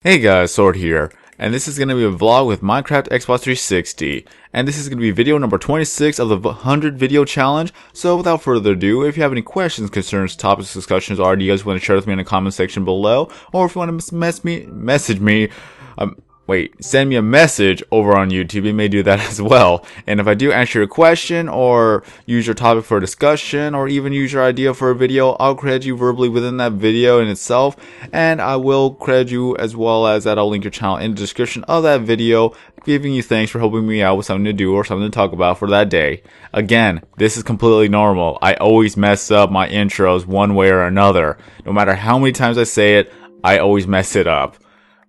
Hey guys, Sword here, and this is going to be a vlog with Minecraft Xbox 360, and this is going to be video number 26 of the 100 video challenge. So without further ado, if you have any questions, concerns, topics, discussions, or ideas you want to share with me in the comment section below, or if you want to message me, send me a message over on YouTube. You may do that as well. And if I do answer your question or use your topic for a discussion or even use your idea for a video, I'll credit you verbally within that video in itself. And I will credit you as well as that I'll link your channel in the description of that video, giving you thanks for helping me out with something to do or something to talk about for that day. Again, this is completely normal. I always mess up my intros one way or another. No matter how many times I say it, I always mess it up.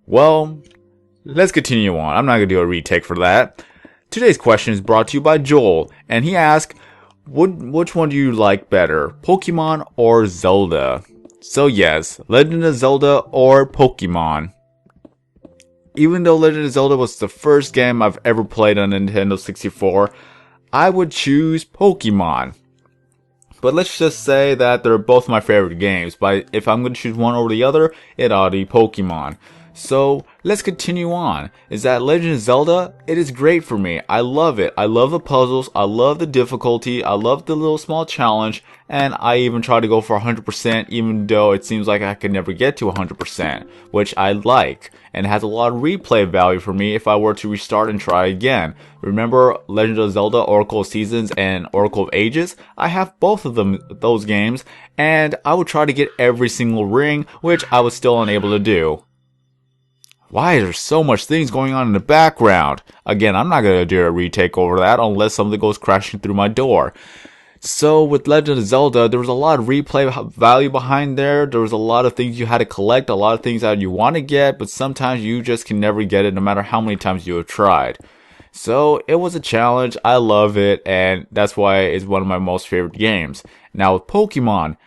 Well, let's continue on. I'm not going to do a retake for that. Today's question is brought to you by Joel, and he asked, which one do you like better, Pokemon or Zelda? So yes, Legend of Zelda or Pokemon. Even though Legend of Zelda was the first game I've ever played on Nintendo 64, I would choose Pokemon. But let's just say that they're both my favorite games, but if I'm going to choose one over the other, it ought to be Pokemon. So let's continue on. Is that Legend of Zelda? It is great for me. I love it. I love the puzzles. I love the difficulty. I love the little small challenge. And I even try to go for 100% even though it seems like I could never get to 100%, which I like. And it has a lot of replay value for me if I were to restart and try again. Remember Legend of Zelda, Oracle of Seasons, and Oracle of Ages? I have both of those games, and I would try to get every single ring, which I was still unable to do. Why is there so much things going on in the background? Again, I'm not going to do a retake over that unless something goes crashing through my door. So with Legend of Zelda, there was a lot of replay value behind there. There was a lot of things you had to collect, a lot of things that you want to get, but sometimes you just can never get it no matter how many times you have tried. So it was a challenge. I love it, and that's why it's one of my most favorite games. Now with Pokemon,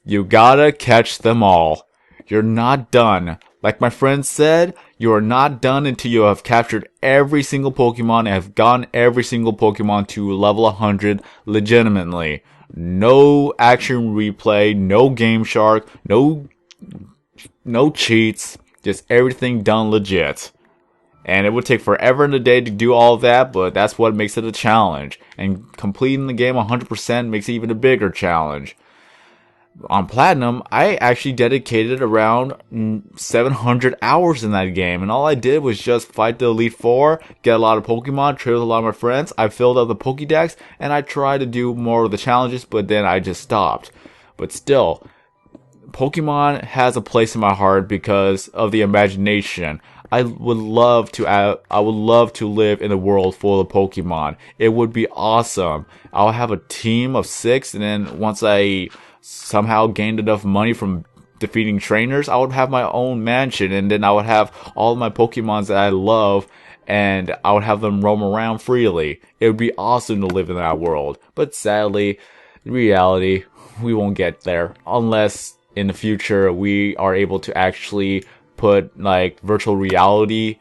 you gotta catch them all. You're not done. Like my friend said, you are not done until you have captured every single Pokemon and have gotten every single Pokemon to level 100 legitimately. No action replay, no Game Shark, no cheats, just everything done legit. And it would take forever in a day to do all of that, but that's what makes it a challenge. And completing the game 100% makes it even a bigger challenge. On Platinum, I actually dedicated around 700 hours in that game, and all I did was just fight the Elite Four, get a lot of Pokemon, trade with a lot of my friends. I filled up the Pokédex, and I tried to do more of the challenges, but then I just stopped. But still, Pokemon has a place in my heart because of the imagination. I would love to live in a world full of Pokemon. It would be awesome. I'll have a team of 6, and then once I somehow gained enough money from defeating trainers, I would have my own mansion, and then I would have all of my Pokemons that I love, and I would have them roam around freely. It would be awesome to live in that world. But sadly, in reality, we won't get there unless in the future we are able to actually put like virtual reality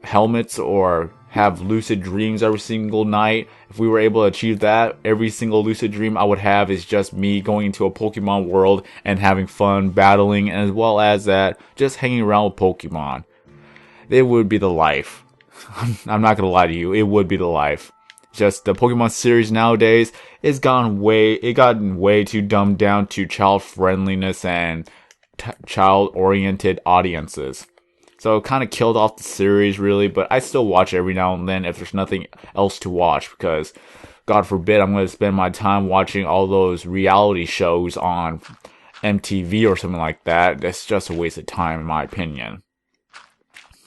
helmets or have lucid dreams every single night. If we were able to achieve that, every single lucid dream I would have is just me going into a Pokemon world and having fun battling, as well as that just hanging around with Pokemon. It would be the life. I'm not gonna lie to you, it would be the life. Just the Pokemon series nowadays is gotten way too dumbed down to child friendliness and child-oriented audiences. So it kind of killed off the series really, but I still watch every now and then if there's nothing else to watch, because God forbid I'm going to spend my time watching all those reality shows on MTV or something like that. That's just a waste of time in my opinion.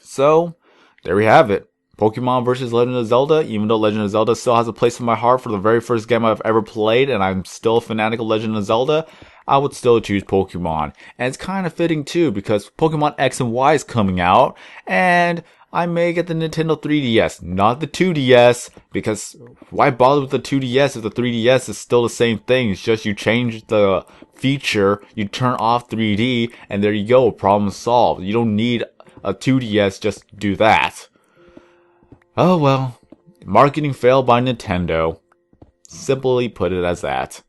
So there we have it. Pokemon versus Legend of Zelda. Even though Legend of Zelda still has a place in my heart for the very first game I've ever played, and I'm still a fanatic of Legend of Zelda, I would still choose Pokemon. And it's kind of fitting too, because Pokemon X and Y is coming out, and I may get the Nintendo 3DS, not the 2DS, because why bother with the 2DS if the 3DS is still the same thing? It's just you change the feature, you turn off 3D, and there you go, problem solved. You don't need a 2DS just to do that. Oh well, marketing fail by Nintendo. Simply put it as that.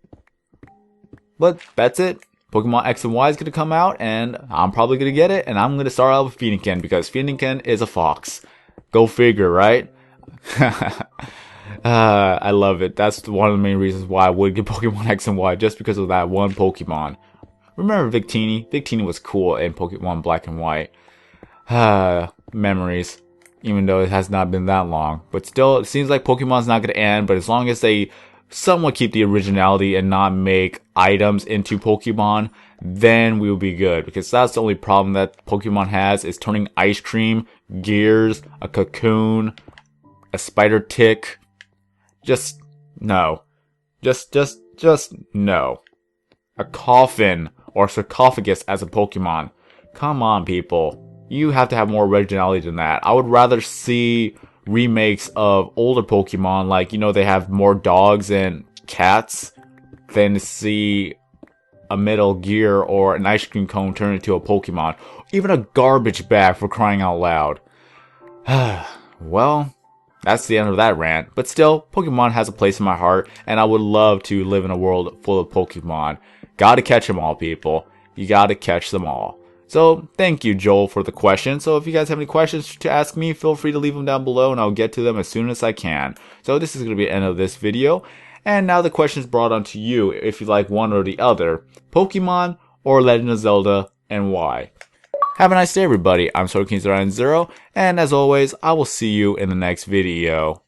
But that's it. Pokemon X and Y is going to come out, and I'm probably going to get it, and I'm going to start out with Phoenixen, because Phoenixen is a fox. Go figure, right? I love it. That's one of the main reasons why I would get Pokemon X and Y, just because of that one Pokemon. Remember Victini? Victini was cool in Pokemon Black and White. Memories. Even though it has not been that long. But still, it seems like Pokemon's not going to end, but as long as they somewhat keep the originality and not make items into Pokemon, then we will be good. Because that's the only problem that Pokemon has, is turning ice cream, gears, a cocoon, a spider tick. Just no. Just no. A coffin or sarcophagus as a Pokemon. Come on, people. You have to have more originality than that. I would rather see remakes of older Pokemon, like, they have more dogs and cats, than to see a Metal Gear or an ice cream cone turn into a Pokemon. Even a garbage bag, for crying out loud. Well, that's the end of that rant. But still, Pokemon has a place in my heart, and I would love to live in a world full of Pokemon. Gotta catch them all, people. You gotta catch them all. So, thank you, Joel, for the question. So, if you guys have any questions to ask me, feel free to leave them down below, and I'll get to them as soon as I can. So, this is going to be the end of this video. And now the question is brought on to you, if you like one or the other, Pokemon or Legend of Zelda, and why. Have a nice day, everybody. I'm SorkinZero, and as always, I will see you in the next video.